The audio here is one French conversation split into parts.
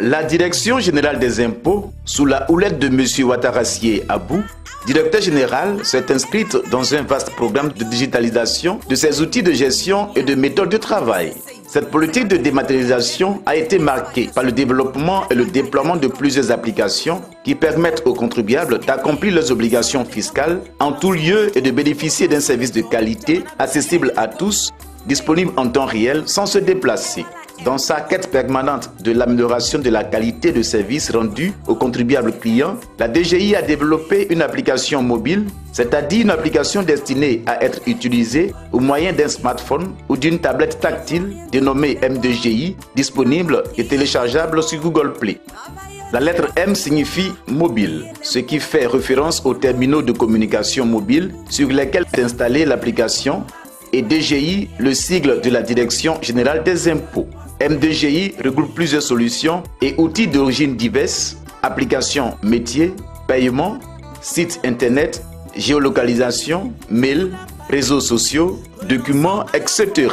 La Direction générale des impôts, sous la houlette de M. Ouattarassié Abou, directeur général, s'est inscrite dans un vaste programme de digitalisation de ses outils de gestion et de méthodes de travail. Cette politique de dématérialisation a été marquée par le développement et le déploiement de plusieurs applications qui permettent aux contribuables d'accomplir leurs obligations fiscales en tout lieu et de bénéficier d'un service de qualité accessible à tous, disponible en temps réel sans se déplacer. Dans sa quête permanente de l'amélioration de la qualité de service rendu aux contribuables clients, la DGI a développé une application mobile, c'est-à-dire une application destinée à être utilisée au moyen d'un smartphone ou d'une tablette tactile dénommée M2GI, disponible et téléchargeable sur Google Play. La lettre M signifie mobile, ce qui fait référence aux terminaux de communication mobile sur lesquels est installée l'application, et DGI, le sigle de la Direction générale des impôts. M2GI regroupe plusieurs solutions et outils d'origine diverses, applications métiers, paiement, sites internet, géolocalisation, mail, réseaux sociaux, documents, etc.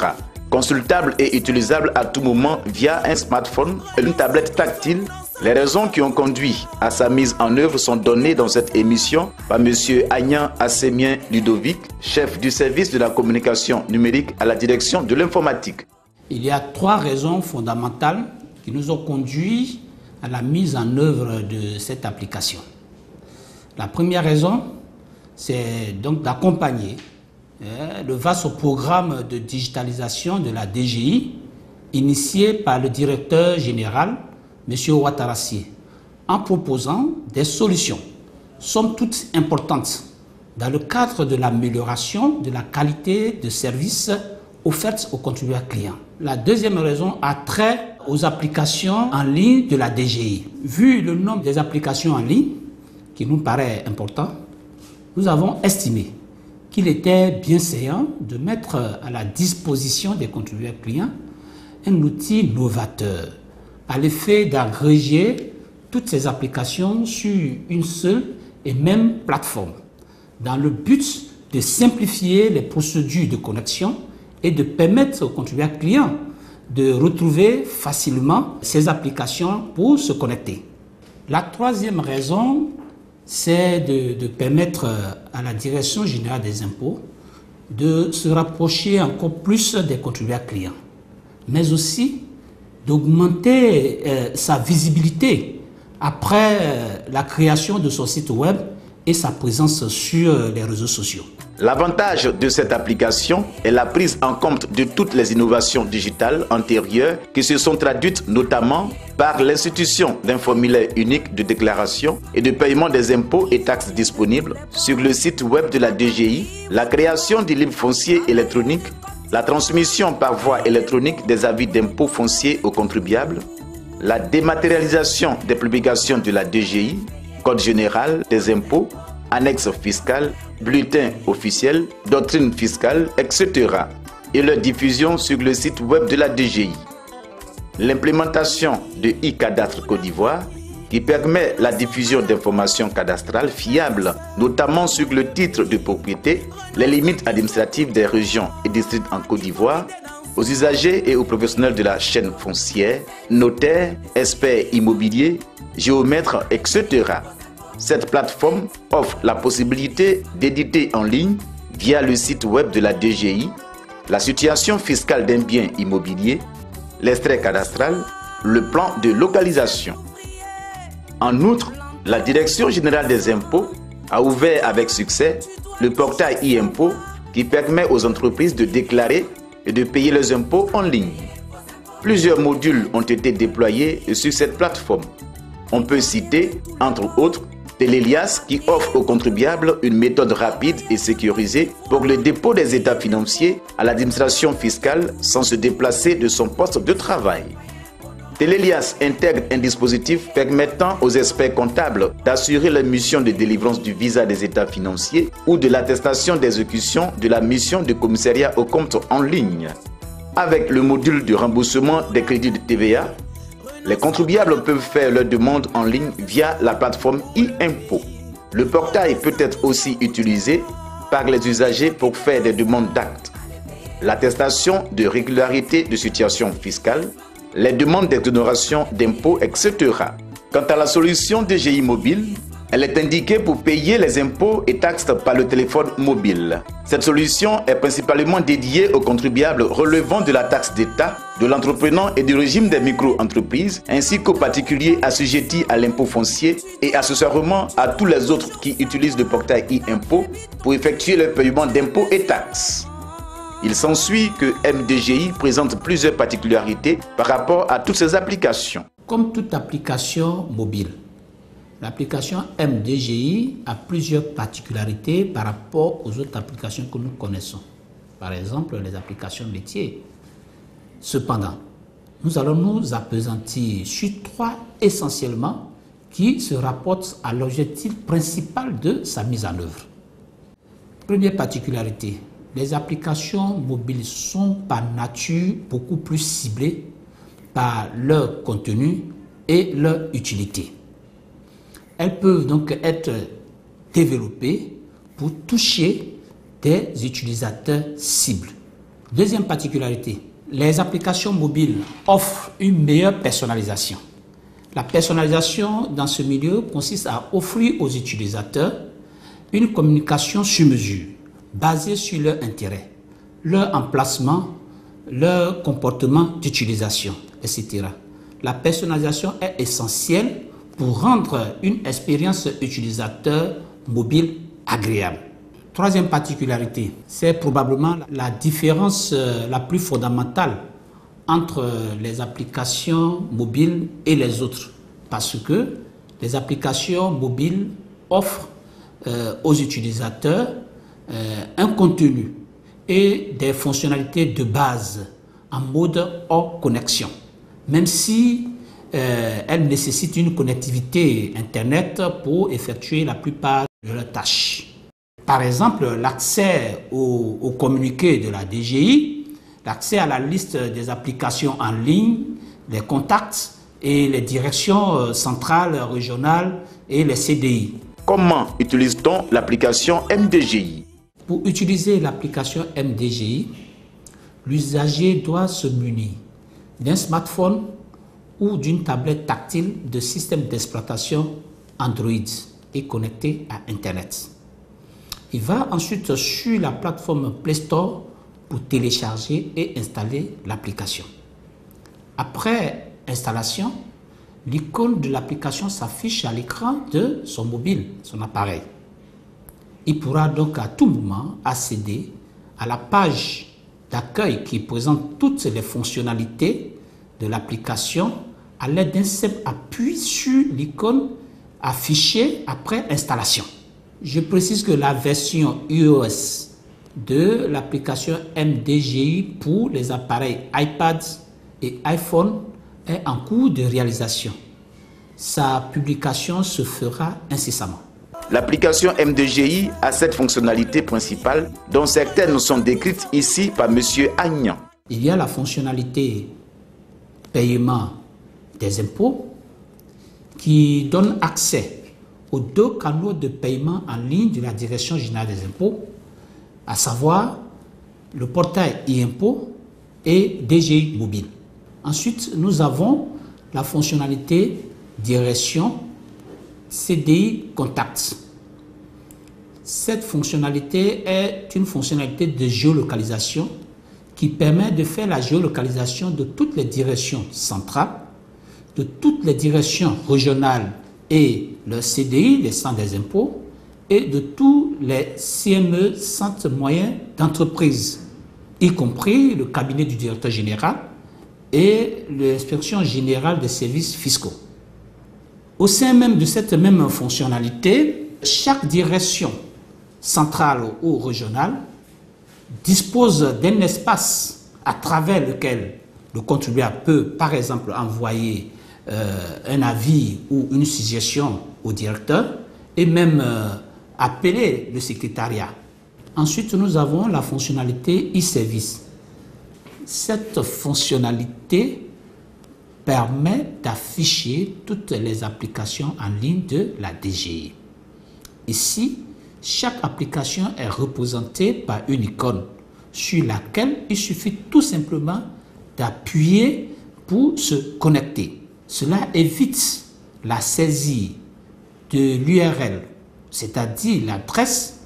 Consultables et utilisables à tout moment via un smartphone et une tablette tactile. Les raisons qui ont conduit à sa mise en œuvre sont données dans cette émission par M. Agnan Assemien Ludovic, chef du service de la communication numérique à la direction de l'informatique. Il y a 3 raisons fondamentales qui nous ont conduit à la mise en œuvre de cette application. La première raison, c'est donc d'accompagner le vaste programme de digitalisation de la DGI initié par le directeur général, M. Ouattarassié, en proposant des solutions, somme toute importantes, dans le cadre de l'amélioration de la qualité de service offerte aux contribuables clients. La deuxième raison a trait aux applications en ligne de la DGI. Vu le nombre des applications en ligne, qui nous paraît important, nous avons estimé qu'il était bien séant de mettre à la disposition des contribuables clients un outil novateur, à l'effet d'agréger toutes ces applications sur une seule et même plateforme, dans le but de simplifier les procédures de connexion et de permettre aux contribuables clients de retrouver facilement ces applications pour se connecter. La troisième raison, c'est de permettre à la Direction générale des impôts de se rapprocher encore plus des contribuables clients, mais aussi d'augmenter sa visibilité après la création de son site web et sa présence sur les réseaux sociaux. L'avantage de cette application est la prise en compte de toutes les innovations digitales antérieures qui se sont traduites notamment par l'institution d'un formulaire unique de déclaration et de paiement des impôts et taxes disponibles sur le site web de la DGI, la création du livre foncier électronique, la transmission par voie électronique des avis d'impôts fonciers aux contribuables, la dématérialisation des publications de la DGI, Code général des impôts, annexe fiscale, bulletin officiel, doctrine fiscale, etc. et leur diffusion sur le site web de la DGI. L'implémentation de e-Cadastre Côte d'Ivoire qui permet la diffusion d'informations cadastrales fiables, notamment sur le titre de propriété, les limites administratives des régions et districts en Côte d'Ivoire, aux usagers et aux professionnels de la chaîne foncière, notaires, experts immobiliers, géomètres, etc. Cette plateforme offre la possibilité d'éditer en ligne, via le site web de la DGI, la situation fiscale d'un bien immobilier, l'extrait cadastral, le plan de localisation. En outre, la Direction générale des impôts a ouvert avec succès le portail e-impôts qui permet aux entreprises de déclarer et de payer leurs impôts en ligne. Plusieurs modules ont été déployés sur cette plateforme. On peut citer, entre autres, Télélias qui offre aux contribuables une méthode rapide et sécurisée pour le dépôt des états financiers à l'administration fiscale sans se déplacer de son poste de travail. Télélias intègre un dispositif permettant aux experts comptables d'assurer la mission de délivrance du visa des états financiers ou de l'attestation d'exécution de la mission de commissariat aux comptes en ligne. Avec le module de remboursement des crédits de TVA, les contribuables peuvent faire leurs demandes en ligne via la plateforme e-impôts. Le portail peut être aussi utilisé par les usagers pour faire des demandes d'actes, l'attestation de régularité de situation fiscale, les demandes d'exonération d'impôts, etc. Quant à la solution DGI mobile, elle est indiquée pour payer les impôts et taxes par le téléphone mobile. Cette solution est principalement dédiée aux contribuables relevant de la taxe d'État, de l'entrepreneur et du régime des micro-entreprises, ainsi qu'aux particuliers assujettis à l'impôt foncier et accessoirement à tous les autres qui utilisent le portail e-impôt pour effectuer le paiement d'impôts et taxes. Il s'ensuit que MDGI présente plusieurs particularités par rapport à toutes ces applications. Comme toute application mobile, l'application MDGI a plusieurs particularités par rapport aux autres applications que nous connaissons. Par exemple, les applications métiers. Cependant, nous allons nous appesantir sur 3 essentiellement qui se rapportent à l'objectif principal de sa mise en œuvre. Première particularité, les applications mobiles sont par nature beaucoup plus ciblées par leur contenu et leur utilité. Elles peuvent donc être développées pour toucher des utilisateurs cibles. Deuxième particularité, les applications mobiles offrent une meilleure personnalisation. La personnalisation dans ce milieu consiste à offrir aux utilisateurs une communication sur mesure, basée sur leur intérêt, leur emplacement, leur comportement d'utilisation, etc. La personnalisation est essentielle pour rendre une expérience utilisateur mobile agréable. Troisième particularité, c'est probablement la différence la plus fondamentale entre les applications mobiles et les autres, parce que les applications mobiles offrent aux utilisateurs un contenu et des fonctionnalités de base en mode hors connexion, même si elles nécessitent une connectivité Internet pour effectuer la plupart de leurs tâches. Par exemple, l'accès aux communiqués de la DGI, l'accès à la liste des applications en ligne, les contacts et les directions centrales, régionales et les CDI. Comment utilise-t-on l'application MDGI? Pour utiliser l'application MDGI, l'usager doit se munir d'un smartphone ou d'une tablette tactile de système d'exploitation Android et connecté à Internet. Il va ensuite sur la plateforme Play Store pour télécharger et installer l'application. Après installation, l'icône de l'application s'affiche à l'écran de son mobile, son appareil. Il pourra donc à tout moment accéder à la page d'accueil qui présente toutes les fonctionnalités de l'application à l'aide d'un simple appui sur l'icône affichée après installation. Je précise que la version iOS de l'application MDGI pour les appareils iPad et iPhone est en cours de réalisation. Sa publication se fera incessamment. L'application MDGI a cette fonctionnalité principale dont certaines sont décrites ici par M. Agnan. Il y a la fonctionnalité paiement des impôts qui donne accès aux 2 canaux de paiement en ligne de la Direction générale des impôts, à savoir le portail e-impôt et DGI mobile. Ensuite, nous avons la fonctionnalité direction CDI Contact. Cette fonctionnalité est une fonctionnalité de géolocalisation qui permet de faire la géolocalisation de toutes les directions centrales, de toutes les directions régionales et le CDI, les centres des impôts, et de tous les CME, centres moyens d'entreprise, y compris le cabinet du directeur général et l'inspection générale des services fiscaux. Au sein même de cette même fonctionnalité, chaque direction centrale ou régionale dispose d'un espace à travers lequel le contribuable peut, par exemple, envoyer un avis ou une suggestion au directeur et même appeler le secrétariat. Ensuite, nous avons la fonctionnalité e-service. Cette fonctionnalité permet d'afficher toutes les applications en ligne de la DGI. Ici, chaque application est représentée par une icône sur laquelle il suffit tout simplement d'appuyer pour se connecter. Cela évite la saisie de l'URL, c'est-à-dire l'adresse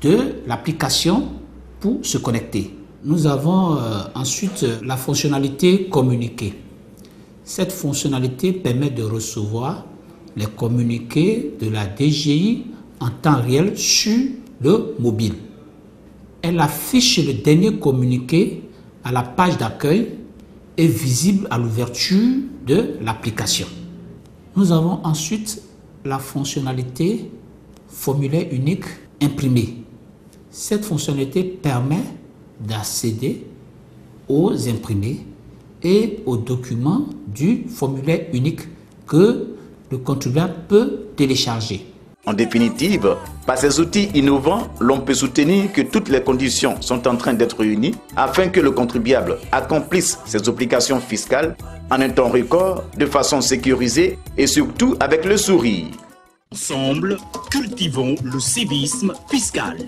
de l'application pour se connecter. Nous avons ensuite la fonctionnalité communiquer. Cette fonctionnalité permet de recevoir les communiqués de la DGI en temps réel sur le mobile. Elle affiche le dernier communiqué à la page d'accueil et visible à l'ouverture de l'application. Nous avons ensuite la fonctionnalité formulaire unique imprimé. Cette fonctionnalité permet d'accéder aux imprimés et aux documents du formulaire unique que le contribuable peut télécharger. En définitive, par ces outils innovants, l'on peut soutenir que toutes les conditions sont en train d'être réunies afin que le contribuable accomplisse ses obligations fiscales en un temps record, de façon sécurisée et surtout avec le sourire. Ensemble, cultivons le civisme fiscal.